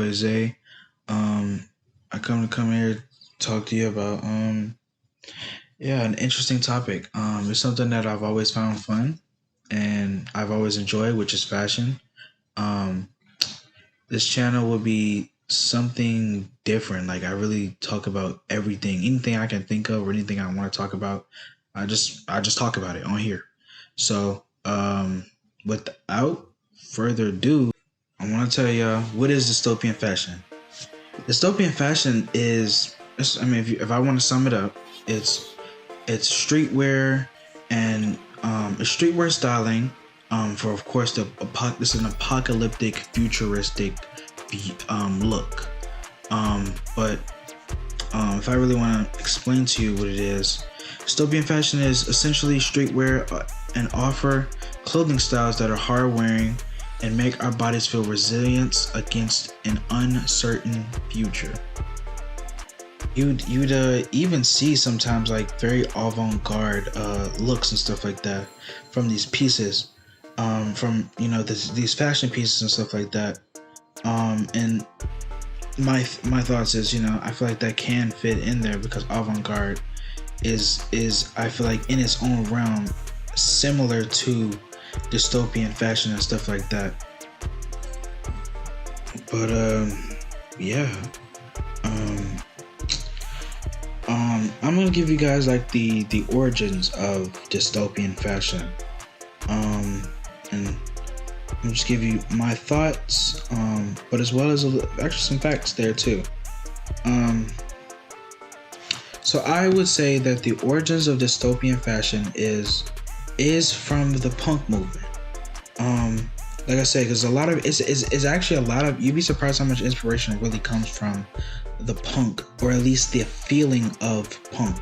EXE. I come here to talk to you about an interesting topic. It's something that I've always found fun and I've always enjoyed, which is fashion. Um, this channel will be something different. Like I really talk about everything, anything I can think of or anything I want to talk about. I just talk about it on here. So without further ado, I want to tell you what is dystopian fashion. Dystopian fashion is, I mean, if I want to sum it up, it's streetwear and it's streetwear styling for, of course, this is an apocalyptic, futuristic look. But if I really want to explain to you what it is, dystopian fashion is essentially streetwear and offer clothing styles that are hard wearing and make our bodies feel resilience against an uncertain future. You'd even see sometimes like very avant-garde looks and stuff like that from these pieces, from these fashion pieces and stuff like that. And my thoughts is, I feel like that can fit in there because avant-garde is I feel like in its own realm similar to dystopian fashion and stuff like that. But I'm gonna give you guys like the origins of dystopian fashion, and I'll just give you my thoughts, but as well as actually some facts there too. So I would say that the origins of dystopian fashion is from the punk movement. Like I said, because a lot of it's actually a lot of, you'd be surprised how much inspiration really comes from the punk, or at least the feeling of punk,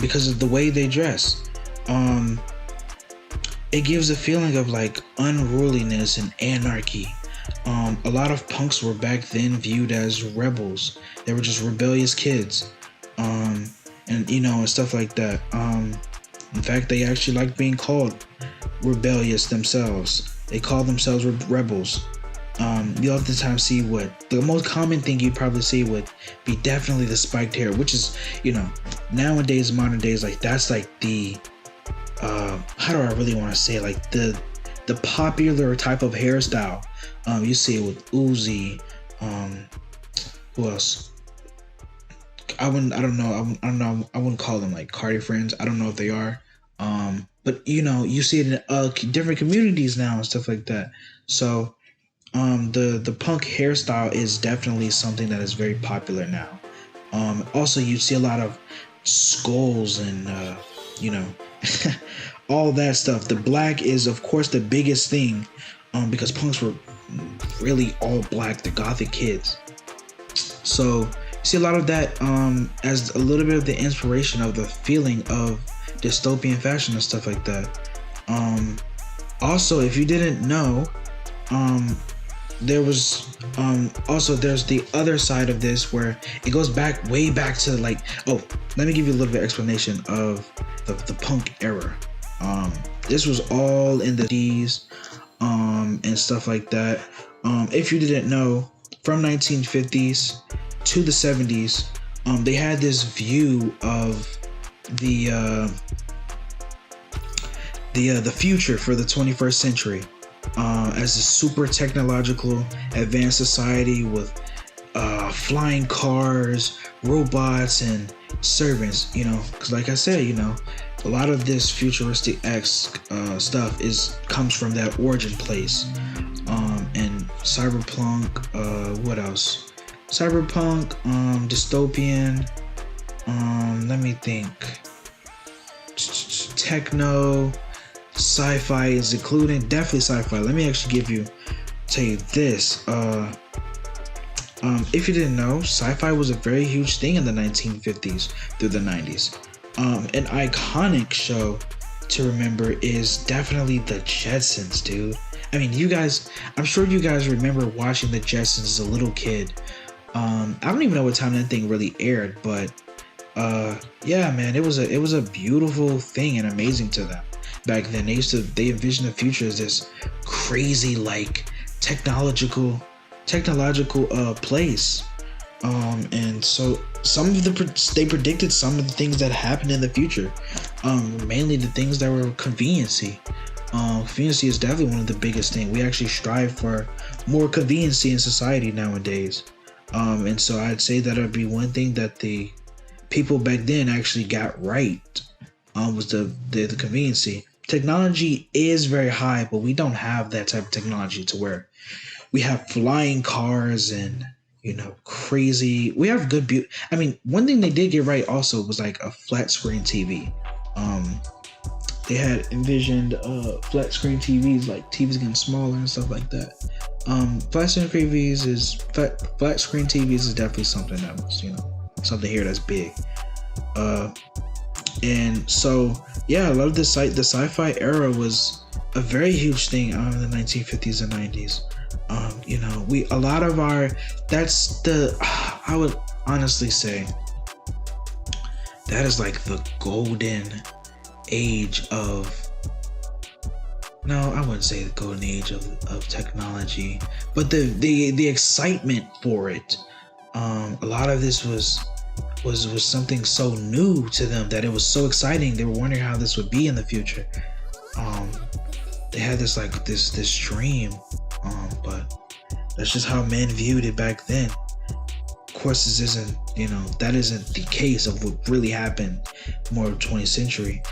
because of the way they dress. It gives a feeling of like unruliness and anarchy. A lot of punks were back then viewed as rebels. They were just rebellious kids, and stuff like that. In fact, they actually like being called rebellious themselves. They call themselves rebels. You oftentimes see what the most common thing you probably see would be definitely the spiked hair, which is, nowadays, modern days, like that's like the how do I really want to say, like the popular type of hairstyle. You see it with Uzi. Who else? I wouldn't call them like Cardi friends. I don't know if they are. But you see it in different communities now and stuff like that. So the punk hairstyle is definitely something that is very popular now. Also, you see a lot of skulls and all that stuff. The black is, of course, the biggest thing, because punks were really all black, the gothic kids. So you see a lot of that as a little bit of the inspiration of the feeling of dystopian fashion and stuff like that. Also, if you didn't know, there's the other side of this where it goes way back to like, let me give you a little bit of explanation of the punk era. This was all in the D's and stuff like that. If you didn't know, from 1950s to the 70s, they had this view of the future for the 21st century as a super technological advanced society with flying cars, robots, and servants. Because like I said, a lot of this futuristic X stuff comes from that origin place. And cyberpunk, what else? Cyberpunk, dystopian, let me think. Techno, sci-fi is included, definitely sci-fi. Let me actually tell you this. If you didn't know, sci-fi was a very huge thing in the 1950s through the 90s. An iconic show to remember is definitely the Jetsons, dude. I mean, I'm sure you guys remember watching the Jetsons as a little kid. I don't even know what time that thing really aired, but yeah, man, it was a beautiful thing and amazing to them back then. They envisioned the future as this crazy, like, technological technological place. And so some of they predicted some of the things that happened in the future. Mainly the things that were conveniency. Conveniency is definitely one of the biggest things. We actually strive for more conveniency in society nowadays. And so I'd say that would be one thing that the people back then actually got right. Was the conveniency. Technology is very high, but we don't have that type of technology to where we have flying cars and crazy. We have good beauty. I mean, one thing they did get right also was like a flat screen TV. They had envisioned flat screen TVs, like TVs getting smaller and stuff like that. Flat screen TVs is definitely something that was something here that's big. And so yeah, I love this site. The sci-fi era was a very huge thing in the 1950s and 90s. I would honestly say that is like the golden age of, no, I wouldn't say the golden age of technology, but the excitement for it. A lot of this was something so new to them that it was so exciting. They were wondering how this would be in the future. They had this dream, but that's just how men viewed it back then. Of course, this isn't, that isn't the case of what really happened more of the 20th century.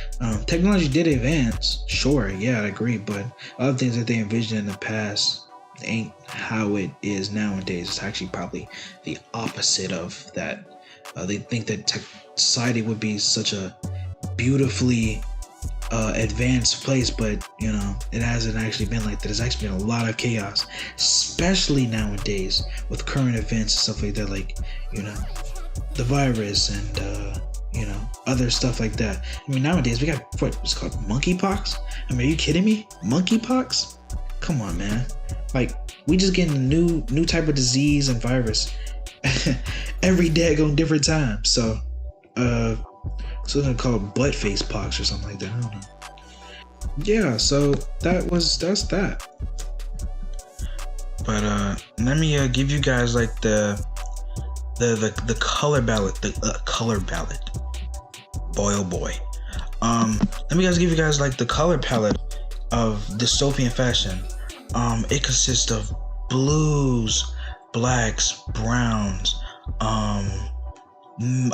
Technology did advance, sure, yeah, I agree, but other things that they envisioned in the past ain't how it is nowadays. It's actually probably the opposite of that. They think that society would be such a beautifully advanced place, but it hasn't actually been like that. There's actually been a lot of chaos, especially nowadays with current events and stuff like that, like the virus and other stuff like that. I mean, nowadays we got what's called monkeypox. I mean, are you kidding me? Monkeypox? Come on, man. Like, we just getting a new type of disease and virus every day on different times. So something called butt face pox or something like that. I don't know. Yeah, so that's that. But let me give you guys like the color palette, the color palette. Boy, oh boy. Let me give you guys like the color palette of dystopian fashion. It consists of blues, blacks, browns,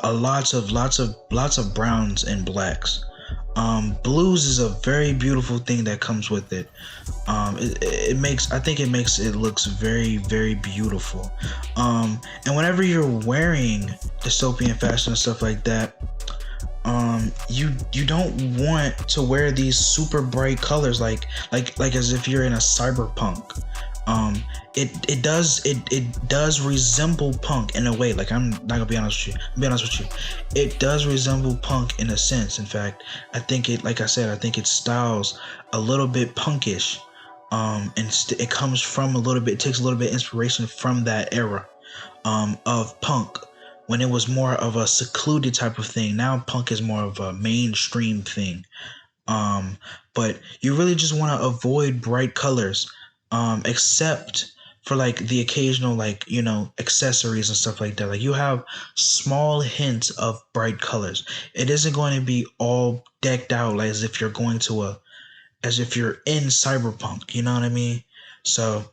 lots of browns and blacks. Blues is a very beautiful thing that comes with it. It makes it looks very, very beautiful. And whenever you're wearing dystopian fashion and stuff like that, you don't want to wear these super bright colors like as if you're in a cyberpunk. It does resemble punk in a way. Like, I'm not gonna be honest with you. I'll be honest with you. It does resemble punk in a sense. In fact, I think it styles a little bit punkish. And it comes from it takes a little bit of inspiration from that era, of punk, when it was more of a secluded type of thing. Now punk is more of a mainstream thing. But you really just want to avoid bright colors, except for like the occasional accessories and stuff like that. Like, you have small hints of bright colors. It isn't going to be all decked out like as if you're in cyberpunk, you know what I mean? So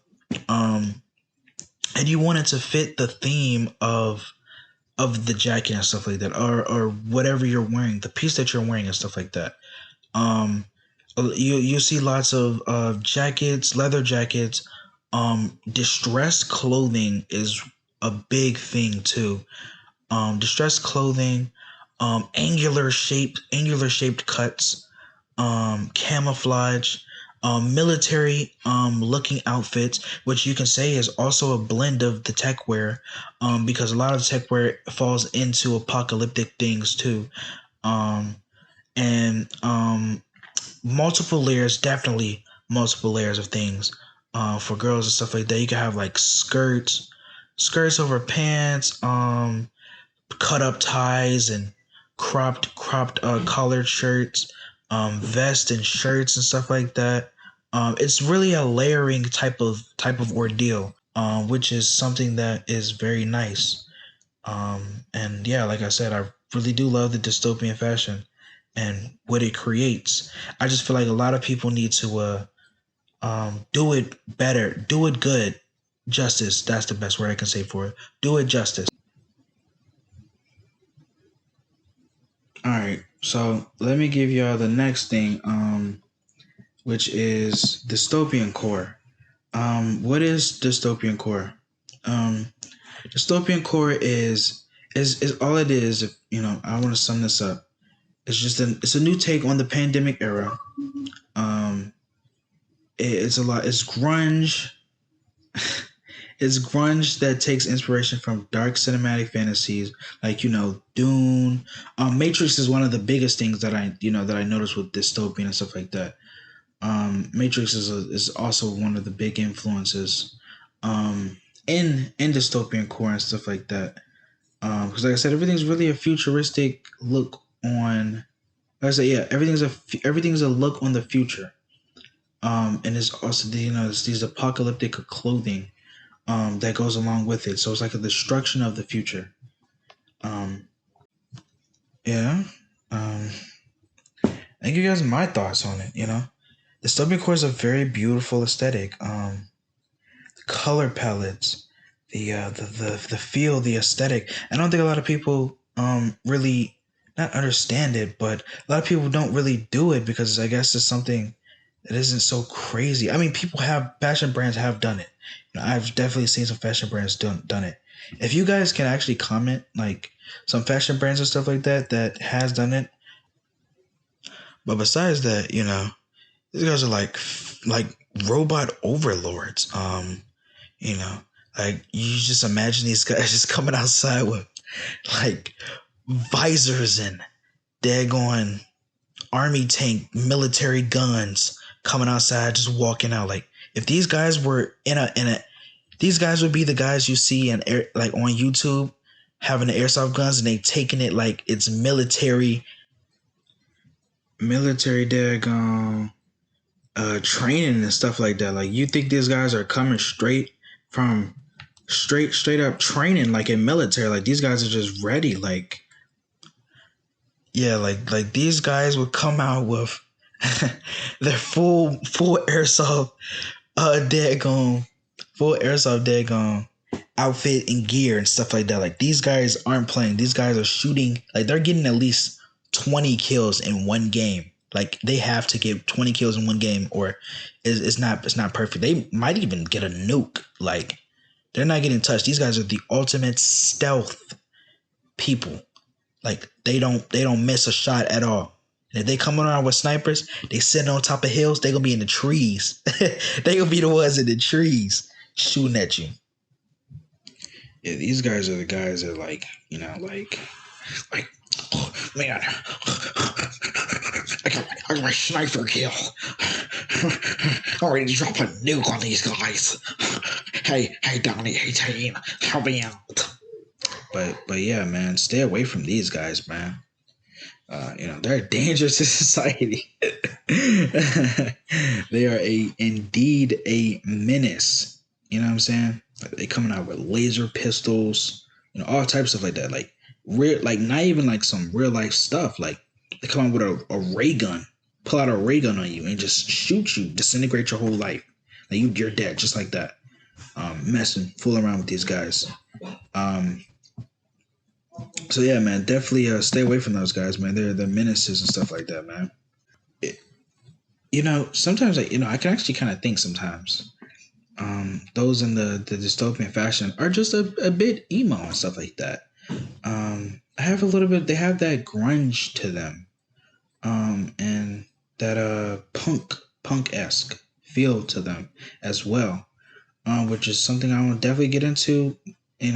and you want it to fit the theme of the jacket and stuff like that, or whatever you're wearing, the piece that you're wearing and stuff like that. You see lots of jackets, leather jackets. Distressed clothing is a big thing too. Distressed clothing, angular shaped cuts, camouflage, military looking outfits, which you can say is also a blend of the tech wear, because a lot of tech wear falls into apocalyptic things too. And definitely multiple layers of things. For girls and stuff like that, you can have like skirts over pants, cut up ties and cropped collared shirts, vests and shirts and stuff like that. It's really a layering type of ordeal. which is something that is very nice. And yeah, like I said, I really do love the dystopian fashion and what it creates. I just feel like a lot of people need to do it better, do it good, justice. That's the best word I can say for it. Do it justice. All right, so let me give y'all the next thing, which is dystopian core. What is dystopian core? Um, Dystopian core is all it is. If you know, I want to sum this up. It's a new take on the pandemic era. Um, it's a lot. It's grunge. It's grunge that takes inspiration from dark cinematic fantasies, like Dune. Matrix is one of the biggest things that I noticed with dystopian and stuff like that. Matrix is also one of the big influences in dystopian core and stuff like that. Because like I said, everything's really a futuristic look on. Like I said, yeah, everything's a look on the future. And it's also it's these apocalyptic clothing that goes along with it. So it's like a destruction of the future. Um, yeah. Um, I give you guys my thoughts on it. The dystopian core is a very beautiful aesthetic. The color palettes, the feel, the aesthetic. I don't think a lot of people really not understand it, but a lot of people don't really do it because I guess it's something that isn't so crazy. I mean, fashion brands have done it. I've definitely seen some fashion brands done it. If you guys can actually comment like some fashion brands and stuff like that has done it, but besides that, these guys are like robot overlords. You know, like you just imagine these guys just coming outside with like visors and daggone army tank military guns coming outside, just walking out. Like if these guys were in a these guys would be the guys you see like on YouTube having the airsoft guns and they taking it like it's military daggone training and stuff like that. Like you think these guys are coming straight from straight up training like in military, like these guys are just ready, like yeah, like these guys would come out with their full airsoft daggone full airsoft daggone outfit and gear and stuff like that. Like these guys aren't playing, these guys are shooting, like they're getting at least 20 kills in one game. Like they have to get 20 kills in one game or it's not perfect. They might even get a nuke. Like they're not getting touched. These guys are the ultimate stealth people. Like they don't miss a shot at all. And if they come around with snipers, they sitting on top of hills, they gonna be in the trees. They gonna be the ones in the trees shooting at you. Yeah, these guys are the guys that like oh, man, I got my sniper kill. I'm ready to drop a nuke on these guys. Hey Donnie, hey team, help me out. But yeah, man, stay away from these guys, man. They're dangerous to society. They are indeed a menace. You know what I'm saying? Like, they coming out with laser pistols, all types of like that. Like real, like not even like some real life stuff. Like they come out with a ray gun, pull out a ray gun on you and just shoot you, disintegrate your whole life. Like you're dead, just like that. Fooling around with these guys. So yeah, man, definitely stay away from those guys, man. They're menaces and stuff like that, man. It, sometimes I can actually kind of think sometimes those in the dystopian fashion are just a bit emo and stuff like that. I have a little bit. They have that grunge to them, and that punk esque feel to them as well, which is something I will definitely get into. In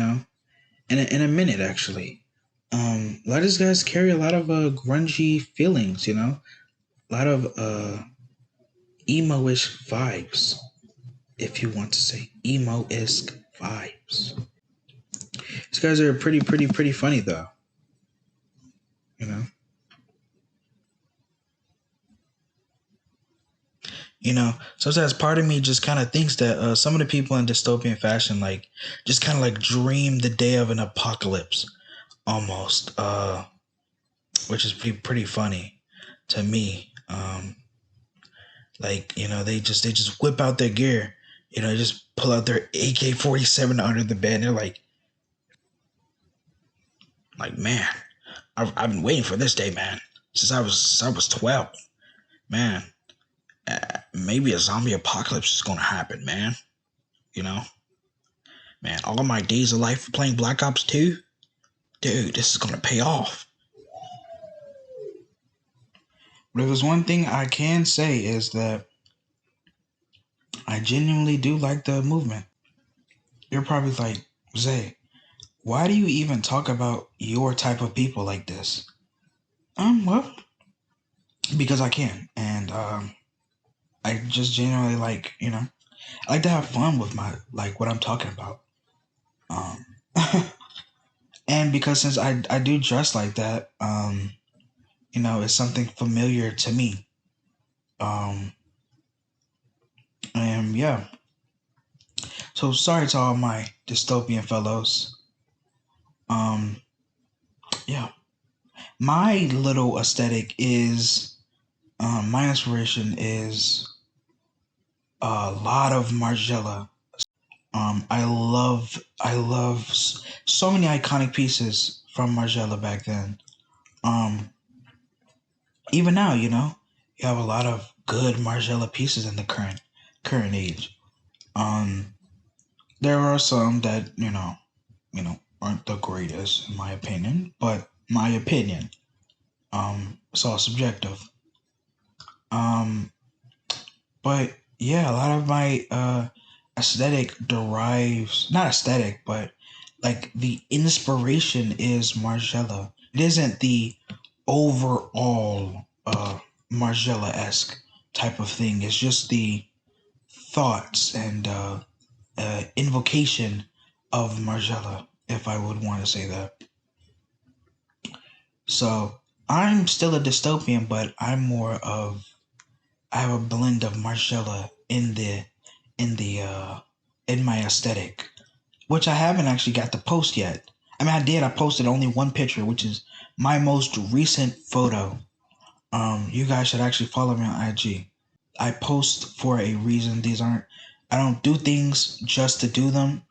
a minute actually. A lot of these guys carry a lot of grungy feelings, a lot of emo-ish vibes, if you want to say emo-esque vibes. These guys are pretty funny though, you know. Sometimes part of me just kind of thinks that some of the people in dystopian fashion, like, just kind of like dream the day of an apocalypse almost, which is pretty funny to me. Like, they just whip out their gear, just pull out their AK-47 under the bed. And they're like, man, I've been waiting for this day, man, since I was 12, man. Maybe a zombie apocalypse is gonna happen, man. You know, man, all of my days of life playing Black Ops 2, dude, this is gonna pay off. But if there's one thing I can say is that I genuinely do like the movement. You're probably like, Zay, why do you even talk about your type of people like this? Well, because I can, and I just genuinely like, I like to have fun with what I'm talking about. Um, and because since I do dress like that, it's something familiar to me. Um, and yeah, so sorry to all my dystopian fellows. Um, yeah, my little aesthetic is, my inspiration is a lot of Margiela. I love so many iconic pieces from Margiela back then. Um, Even now, you have a lot of good Margiela pieces in the current age. Um, there are some that aren't the greatest in my opinion, but my opinion, it's all subjective. Um, but yeah, a lot of my aesthetic derives, not aesthetic, but like the inspiration is Margiela. It isn't the overall Margiela esque type of thing. It's just the thoughts and invocation of Margiela, if I would want to say that. So I'm still a dystopian, but I have a blend of Margiela in my aesthetic, which I haven't actually got to post yet. I mean, I did. I posted only one picture, which is my most recent photo. You guys should actually follow me on IG. I post for a reason. I don't do things just to do them.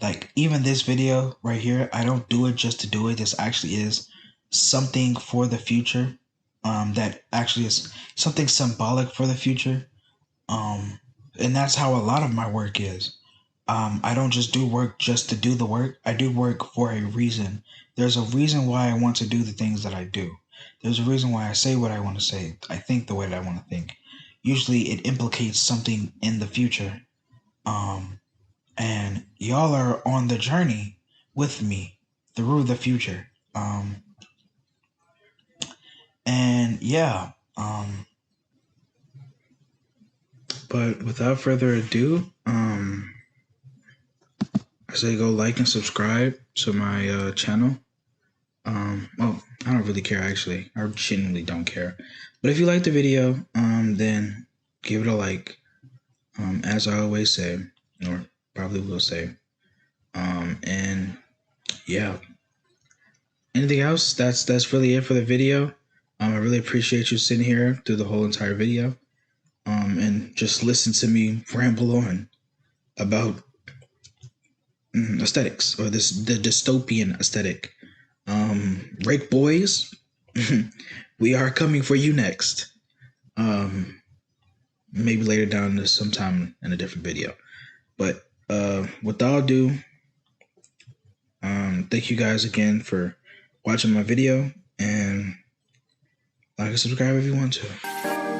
Like, even this video right here, I don't do it just to do it. This actually is something for the future. That actually is something symbolic for the future. And that's how a lot of my work is. I don't just do work just to do the work. I do work for a reason. There's a reason why I want to do the things that I do. There's a reason why I say what I want to say. I think the way that I want to think. Usually it implicates something in the future. Um, and y'all are on the journey with me through the future. And yeah, but without further ado, I say go like and subscribe to my channel. Well, I don't really care actually. I genuinely don't care. But if you like the video, then give it a like. As I always say, or probably will say. And yeah. Anything else? That's really it for the video. I really appreciate you sitting here through the whole entire video. And just listen to me ramble on about aesthetics, or the dystopian aesthetic. Rick boys, we are coming for you next. Maybe later down this sometime in a different video. But with all due, thank you guys again for watching my video, and like and subscribe if you want to.